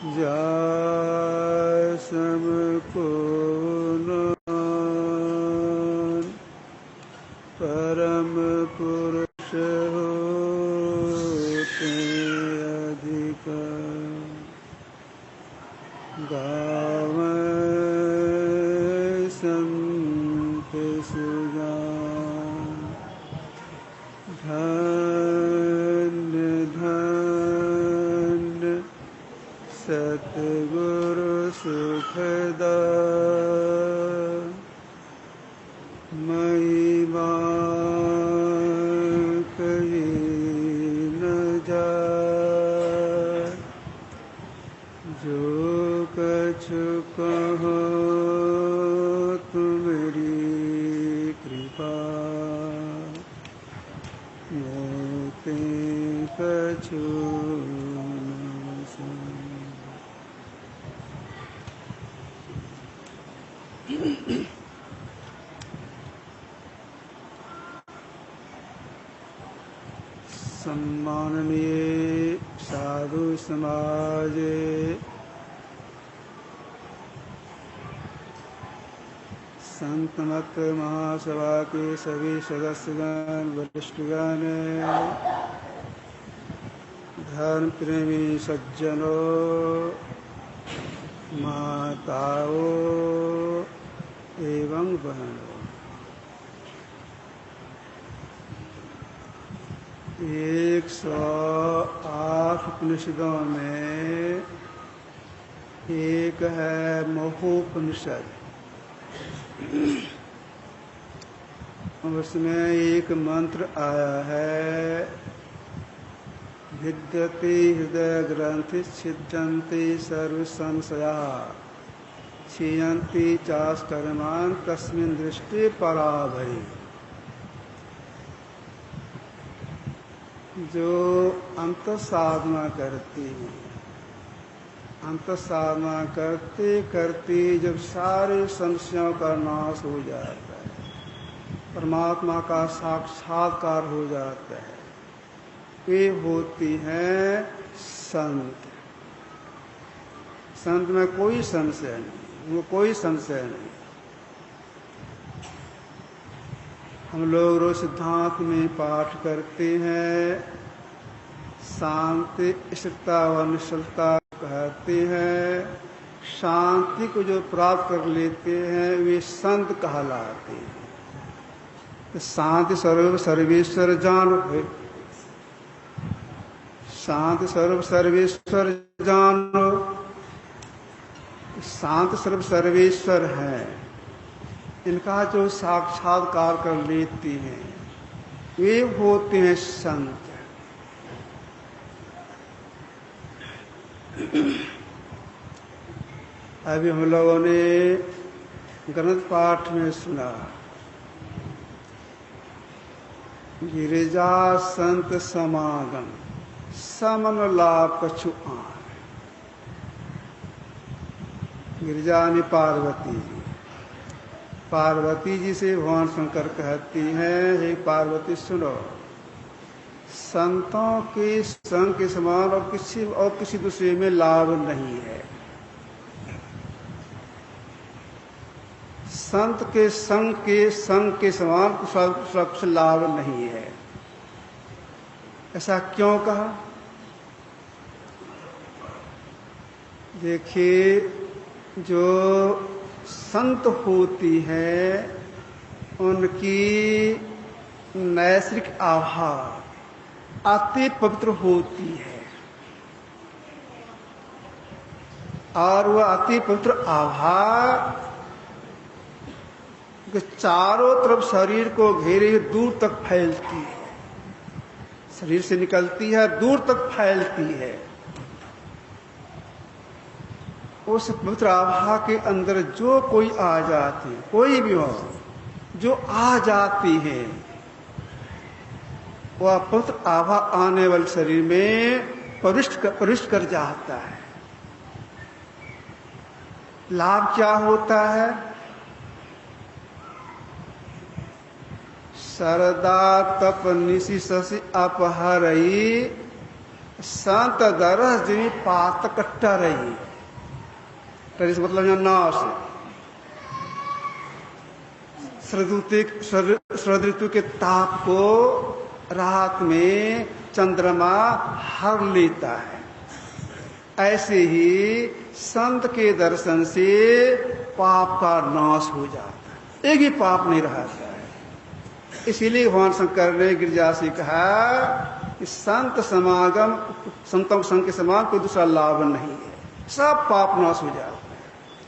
जासम पुनः परम पुरुष होते अधिक गावै संत सुजान। धन्य धन्य सतगुरु सुखदाय महिमा कही न जाय। जो कछु कहो तुम्हारी कृपा मोते कछु न सही। सम्माननीय साधु समाज, संत मत महासभा के सभी सदस्यगण, वरिष्ठगण, धर्म प्रेमी सज्जनों, माताओं एवं बहनों, 108 उपनिषदों में एक है महोपनिषद। उसमें एक मंत्र आया है, विद्यते हृदय ग्रंथि छिद्यन्ते सर्व संशया क्षीयन्ति चाष्कर्मान् तस्मिन् दृष्टि पराभय। जो अंत साधना करती है, अंत साधना करते करते जब सारे संशयों का नाश हो जाता है, परमात्मा का साक्षात्कार हो जाता है, वे होती हैं संत। संत में कोई संशय नहीं, वो कोई संशय नहीं। हम लोग रोज सिद्धांत में पाठ करते हैं, शांति स्थिरता व निश्चलता कहते हैं। शांति को जो प्राप्त कर लेते हैं वे संत कहलाते हैं। तो शांति स्वरूप सर्वेश्वर जानो है, शांति स्वरूप सर्वेश्वर जानो। शांति स्वरूप सर्वेश्वर है, इनका जो साक्षात्कार कर लेती हैं वे होते हैं संत। अभी हम लोगों ने ग्रंथ पाठ में सुना, गिरिजा संत समागम समन लाभ कछु आन। गिरिजा ने पार्वती जी, पार्वती जी से भगवान शंकर कहती हैं, हे पार्वती सुनो, संतों के संग के समान और किसी दूसरे में लाभ नहीं है। संत के संग के समान कुछ लाभ नहीं है। ऐसा क्यों कहा? देखिए, जो संत होती है उनकी नैसर्गिक आभा अति पवित्र होती है, और वह अति पवित्र आभा चारों तरफ शरीर को घेरे दूर तक फैलती है। शरीर से निकलती है, दूर तक फैलती है। उस पवित्र आभा के अंदर जो कोई आ जाती, कोई भी हो, जो आ जाती है, वह पवित्र आभा आने वाले शरीर में प्रविष्ट कर जाता है। लाभ क्या होता है? सरदा तप निशि शशि अपहरई संत दरस जी पात कट्टा रही, टरी मतलब यहाँ नाव से शरद ऋतु के ताप को रात में चंद्रमा हर लेता है। ऐसे ही संत के दर्शन से पाप का नाश हो जाता है, एक भी पाप नहीं रहता है। इसीलिए भगवान शंकर ने गिरिजा से कहा कि संत समागम, संतों संग के समान कोई दूसरा लाभ नहीं है, सब पाप नाश हो जाता है।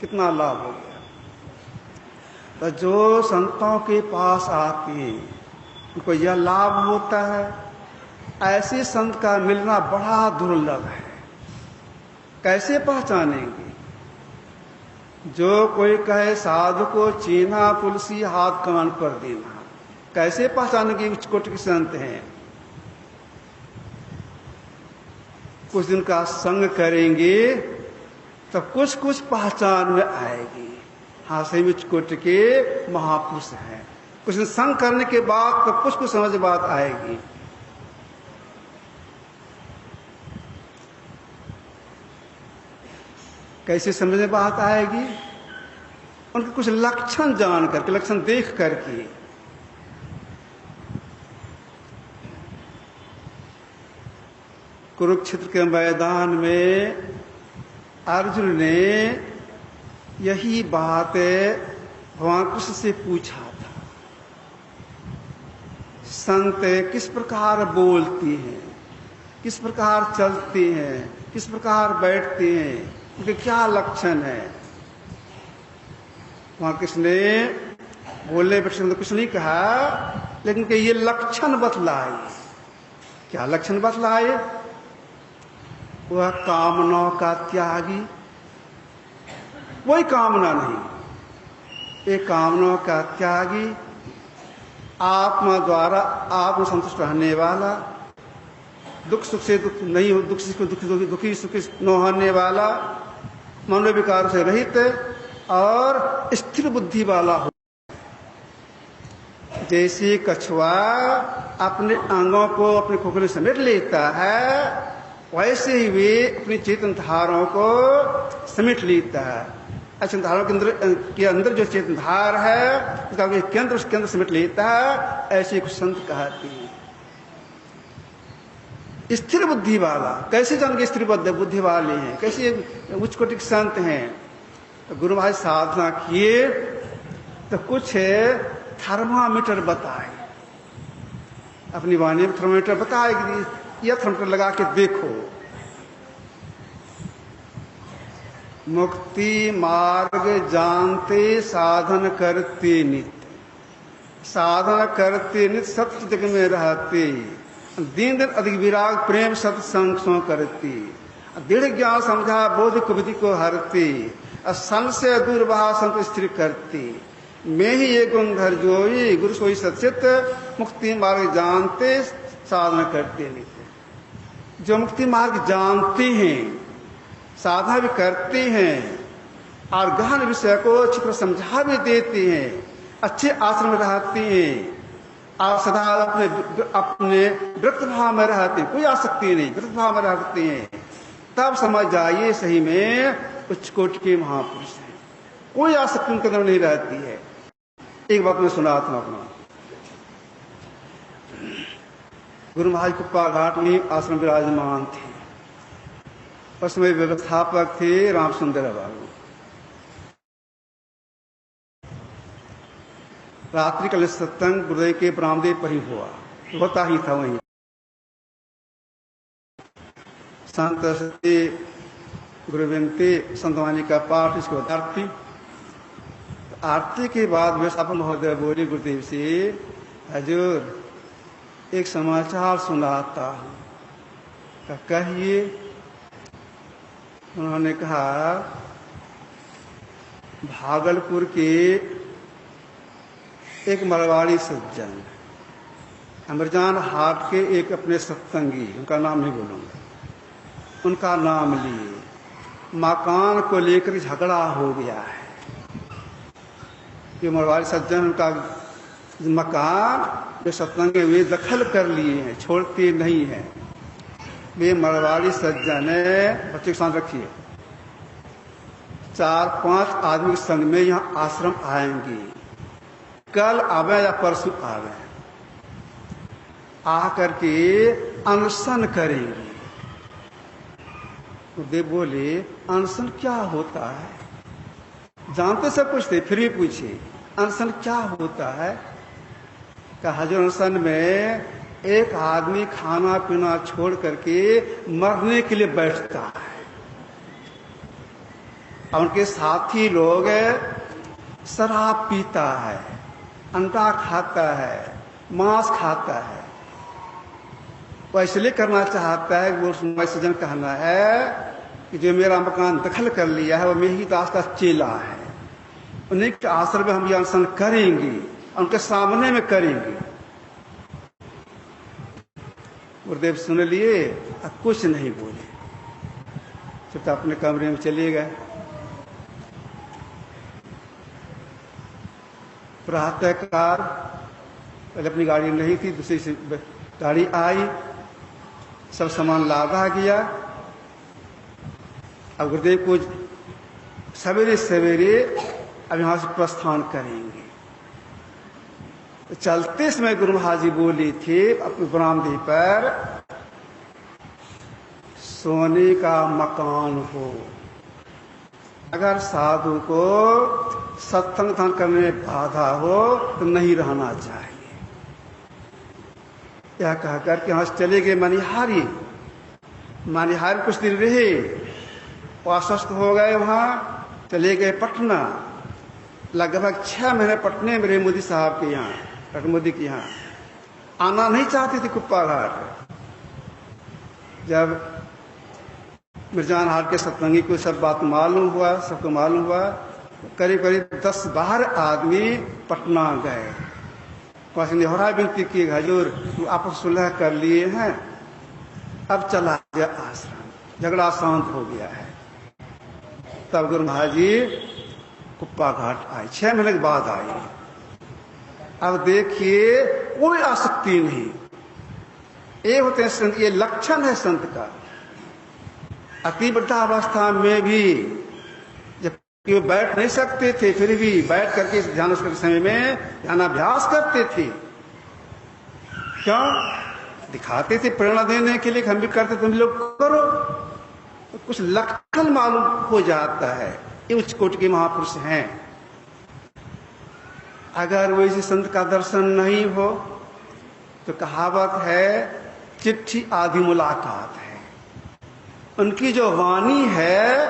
कितना लाभ हो गया। तो जो संतों के पास आते हैं उनको यह लाभ होता है। ऐसे संत का मिलना बड़ा दुर्लभ है। कैसे पहचानेंगे? जो कोई कहे साधु को चीन्हा तुलसी हाथ कान पर देना, कैसे पहचानेंगे उच्च कोटि के संत हैं? कुछ दिन का संग करेंगे तो कुछ कुछ पहचान में आएगी, हाँ सही में उच्च कोटि के महापुरुष हैं। कुछ दिन संग करने के बाद तो कुछ कुछ समझ बात आएगी। कैसे समझ में बात आएगी? उनके कुछ लक्षण जान करके, लक्षण देख करके। कुरुक्षेत्र के मैदान में अर्जुन ने यही बात भगवान कृष्ण से पूछा था। संत किस प्रकार बोलती हैं, किस प्रकार चलते हैं, किस प्रकार बैठते हैं, उनके क्या लक्षण है? वहां किसने बोलने पर तो कुछ नहीं कहा, लेकिन कि ये लक्षण बतलाए। क्या लक्षण बतलाए? वह कामनाओं का त्यागी, कोई कामना नहीं, एक कामनाओं का त्यागी, आत्मा द्वारा आत्म संतुष्ट रहने वाला, दुख सुख से दुख नहीं हो, दुख से दुखी सुखी न होने वाला, मनोविकार से रहित और स्थिर बुद्धि वाला हो। जैसे कछुआ अपने अंगों को अपने खोखले में समेट लेता है, वैसे ही वे अपनी चेतन धाराओं को समेट लेता है। चेतन धाराओं के अंदर जो चेतन धार है उसका केंद्र, उस केंद्र समेट लेता है। ऐसे कुछ संत कहते हैं स्थिर बुद्धि वाला। कैसे जान के स्थिर बुद्धि वाले हैं, कैसे उच्च कोटि के संत हैं? तो गुरु महाराज साधना किए तो कुछ थर्मामीटर बताए, अपनी वाणी में थर्मामीटर बताए कि यह थर्मामीटर लगा के देखो। मुक्ति मार्ग जानते साधन करते नित्य, साधन करते नित्य सत्य जग में रहते, दिन दिन अधिक विराग प्रेम सत्संग सो करती, दृढ़ ज्ञान समझा बोध कुबुद्धि को हरती, संशय दूर बहा संत स्थिर करती, मैं ही ये गुण धर जोई गुरु सोई सचित, मुक्ति मार्ग जानते साधना करते नित्य। जो मुक्ति मार्ग जानते हैं, साधना भी करते हैं और गहन विषय को अच्छी तरह समझा भी देते हैं, अच्छे आश्रम में रहते हैं और सदा अपने व्रत भाव में रहते हैं, कोई आसक्ति नहीं, व्रत भाव में रहते हैं, तब समझ जाइए सही में उच्च कोटि के महापुरुष हैं। कोई आसक्ति उनके अंदर नहीं रहती है। एक बात मैं सुनाता हूं अपना। गुरु महाराज कुप्पा घाट में आश्रम विराजमान थे। उसमें व्यवस्थापक थे रामसुंदर बाबू। रात्रि कल सत्संग गुरुदेव के ब्राह्मदेव पर ही हुआ, होता ही था वहीं। संत सती गुरु विनती संतवाणी का पाठ, इसके बाद आरती। आरती के बाद व्यवस्थापक महोदय बोले गुरुदेव से, हजूर एक समाचार सुनाता हूं। कहिए। उन्होंने कहा, भागलपुर के एक मरवाड़ी सज्जन अमरजान हाट के एक अपने सत्संगी, उनका नाम नहीं बोलूंगा, उनका नाम लिए मकान को लेकर झगड़ा हो गया है। ये मरवाड़ी सज्जन उनका मकान जो सत्संगी वे दखल कर लिए हैं, छोड़ते नहीं हैं। वे मरवाड़ी सज्जन है, बच्चे के साथ रखिए, 4-5 आदमी के संग में यहाँ आश्रम आएंगे, कल आवे या परसों आवे, आकर के अनशन करेंगे। गुरुदेव बोले अनशन क्या होता है? जानते सब कुछ थे, फिर भी पूछे अनशन क्या होता है? कहा हजूर अनशन में एक आदमी खाना पीना छोड़ करके मरने के लिए बैठता है, और उनके साथी लोग शराब पीता है, अंडा खाता है, मांस खाता है। वो इसलिए करना चाहता है, वो सज्जन कहना है कि जो मेरा मकान दखल कर लिया है वो मेरी दास का चेला है, उन्हीं के आश्रम में हम ये अनशन करेंगे, उनके सामने में करेंगे। गुरुदेव सुन लिए, कुछ नहीं बोले, चुपचाप अपने कमरे में चले गए। प्रातःकाल पहले अपनी गाड़ी नहीं थी, दूसरी से गाड़ी आई, सब सामान लादा गया। अब गुरुदेव को सवेरे सवेरे अब यहां से प्रस्थान करेंगे। तो चलते समय गुरु महाराज जी बोली थी अपने बरामदे पर, सोने का मकान हो, अगर साधु को सत्संग करने में बाधा हो तो नहीं रहना चाहिए। यह कहकर के वहां चले गए मनिहारी। मनिहारी कुछ दिन रहे, अस्वस्थ हो गए, वहां चले गए पटना। लगभग 6 महीने पटने में रहे मोदी साहब के यहाँ, डॉक्टर मोदी के यहाँ। आना नहीं चाहते थे कुप्पा घाट। जब मिर्जान हाट के सत्संगी को सब बात मालूम हुआ, सबको मालूम हुआ, करीब करीब 10-12 आदमी पटना गए। किसी ने होरा विनती की, हजूर आपस सुलह कर लिए हैं, अब चला गया आश्रम, झगड़ा शांत हो गया है। तब गुरु महाराज जी कुप्पा घाट आए, 6 महीने के बाद आए। अब देखिए कोई आसक्ति नहीं। ये होते हैं संत, ये लक्षण है संत का। अति वृद्धावस्था में भी जबकि वो बैठ नहीं सकते थे, फिर भी बैठ करके ध्यान के समय में ध्यानाभ्यास करते थे। क्यों? दिखाते थे प्रेरणा देने के लिए, हम भी करते, तुम लोग करो। तो कुछ लक्षण मालूम हो जाता है, ये उच्च कोटि के महापुरुष हैं। अगर वैसे संत का दर्शन नहीं हो तो कहावत है, चिट्ठी आदि मुलाकात है। उनकी जो वाणी है,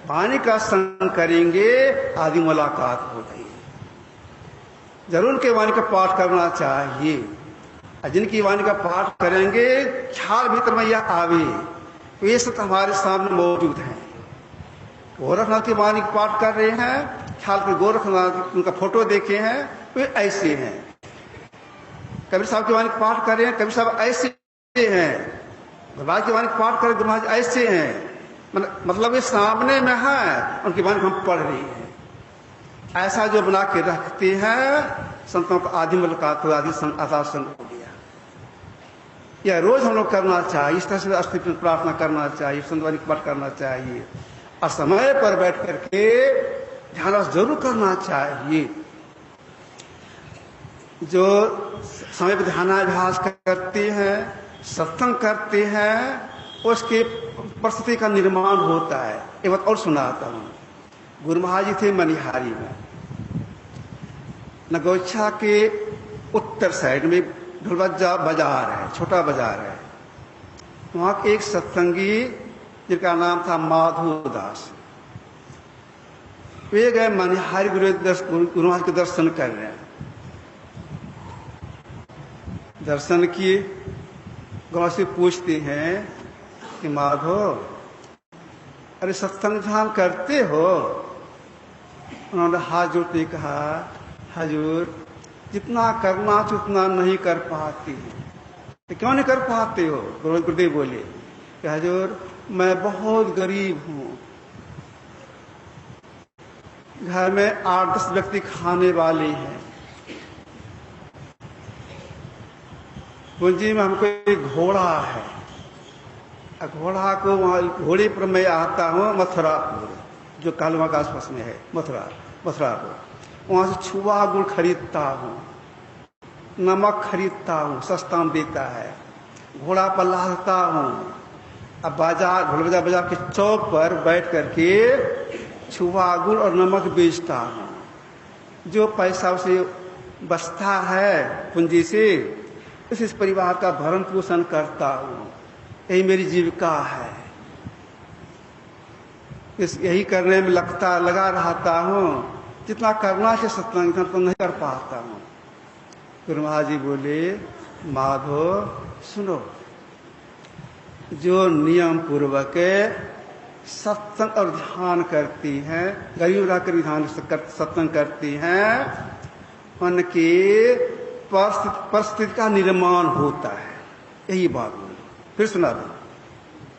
वाणी का संग करेंगे, आदि मुलाकात हो गई। जरूर उनके वाणी का पाठ करना चाहिए। जिनकी वाणी का पाठ करेंगे, ख्याल भीतर में यह आवे, तो ये सब हमारे सामने मौजूद हैं। गोरखनाथ की वाणी का पाठ कर रहे हैं, ख्याल के गोरखनाथ उनका फोटो देखे हैं, वे ऐसे हैं। कबीर साहब की वाणी का पाठ कर रहे हैं, कबीर साहब ऐसे हैं। गुरुवार की वाणी का पाठ कर गुरुवार ऐसे हैं। मतलब ये सामने में है, उनकी वाणी हम पढ़ रही हैं। ऐसा जो बना के रखते हैं, संतों का आदि मुलाकात हो, आदि आधार संग हो गया। यह रोज हम लोग करना चाहिए, इस तरह से अस्तित्व प्रार्थना करना चाहिए, संतवाणी पाठ करना चाहिए, और समय पर बैठ करके ध्यान जरूर करना चाहिए। जो समय पर ध्यानाभ्यास करते हैं, सत्संग करते हैं, उसके परिस्थिति का निर्माण होता है। एक बात और सुनाता हूं। गुरु महाराज जी थे मनिहारी में, नगोछा के उत्तर साइड में ढोलबज्जा बाजार है, छोटा बाजार है। वहां एक सत्संगी जिनका नाम था माधोदास, वे गए मनिहारी गुरु महाराज के दर्शन कर रहे हैं। दर्शन किए, गुरु से पूछते हैं कि माधो, अरे सत्संग ध्यान करते हो? उन्होंने हाथ जोड़ते कहा, हजूर जितना करना उतना नहीं कर पाती। तो क्यों नहीं कर पाते हो? गुरुदेव बोले कि हजूर मैं बहुत गरीब हूं, घर में 8-10 व्यक्ति खाने वाले हैं, पूंजी में हमको एक घोड़ा है, घोड़ा को वहां घोड़े पर मैं आता हूँ मथुरापुर, जो कालवा के आसपास में है मथुरापुर। वहां से छुआ गुड़ खरीदता हूँ, नमक खरीदता हूँ, सस्ता में देता है। घोड़ा पर लादता हूँ, अब बाजार ढोल बाजार के चौक पर बैठ करके छुआ गुड़ और नमक बेचता हूँ। जो पैसा उसे बचता है पूंजी से, इस परिवार का भरण पोषण करता हूँ। यही मेरी जीविका है। यही करने में लगा रहता हूँ। जितना करना चाहिए सत्संग इतना तो नहीं कर पाता हूँ। फिर महाराज जी बोले, माधो सुनो, जो नियम पूर्वक सत्संग और ध्यान करती हैं, गरीब रहकर ध्यान सत्संग करती हैं, उनकी परिस्थिति का निर्माण होता है। यही बात बोलो। फिर सुना दो,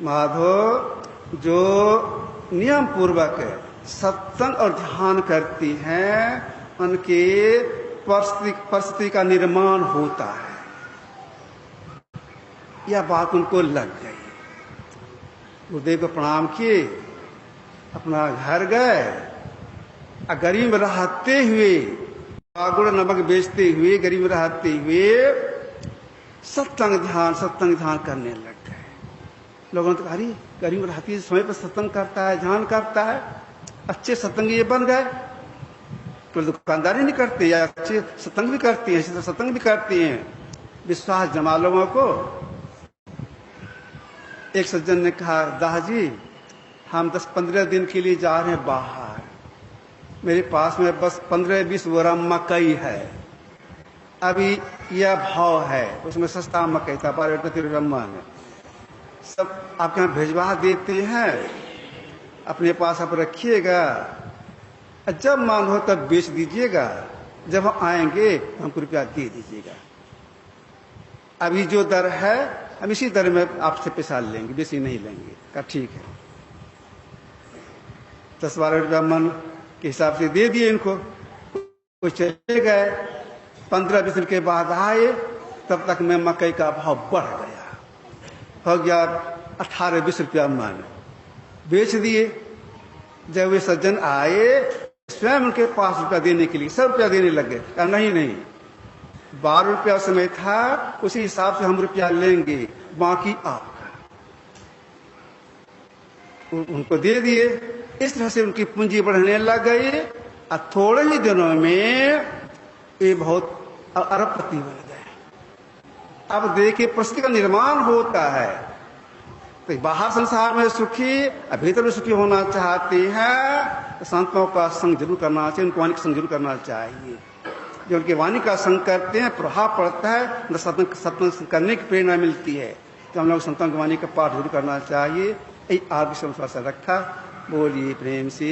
माधो जो नियम पूर्वक सत्संग और ध्यान करती हैं, उनके परिस्थिति का निर्माण होता है। यह बात उनको लग गई। गुरुदेव को प्रणाम किए, अपना घर गए। गरीब रहते हुए, गुड़ नमक बेचते हुए, गरीब रहते हुए सत्संग ध्यान करने लग गए। लोगों ने तो कहा, अरे गरीब रहती है, समय पर सत्संग करता है, ध्यान करता है, अच्छे सत्संग ये बन गए। तो दुकानदारी नहीं करते या अच्छे सत्संग भी करती हैं, सत्संग भी करती हैं। विश्वास जमा लोगों को। एक सज्जन ने कहा, दास जी हम 10-15 दिन के लिए जा रहे हैं बाहर, मेरे पास में बस 15-20 बोरा मकई है। अभी यह भाव है, उसमें सस्ता मकई था, 12 रुपये में। सब आपके यहाँ भिजवा देते हैं, अपने पास आप रखिएगा, जब मांग हो तब बेच दीजिएगा, जब हम आएंगे हमको रुपया दे दीजिएगा। अभी जो दर है हम इसी दर में आपसे पैसा लेंगे, बेसी नहीं लेंगे। कहा ठीक है। 10-12 रुपया मन के हिसाब से दे दिए इनको। कुछ चले गए, 15-20 दिन के बाद आए, तब तक में मकई का भाव बढ़ गया, हो गया 18-20 रुपया मन। बेच दिए। जब वे सज्जन आए, स्वयं उनके पास रुपया देने के लिए 100 रुपया देने लगे। कहा नहीं, 12 रुपया समय था, उसी हिसाब से हम रुपया लेंगे, बाकी आपका। उनको दे दिए। इस तरह से उनकी पूंजी बढ़ने लग गई और थोड़े ही दिनों में ये बहुत अरबपति बन गए। अब देखिए परिस्थिति का निर्माण होता है। तो बाहर संसार में सुखी, भीतर में सुखी होना चाहते हैं, तो संतों का संग जरूर करना चाहिए, उनको वाणी का संग जरूर करना चाहिए। जो उनकी वाणी का संग करते हैं, प्रभाव पड़ता है, सत्संग करने की प्रेरणा मिलती है। तो हम लोग संतों की वाणी का पाठ जरूर करना चाहिए। यही आपकी संसार से रखा। बोलिए प्रेम से।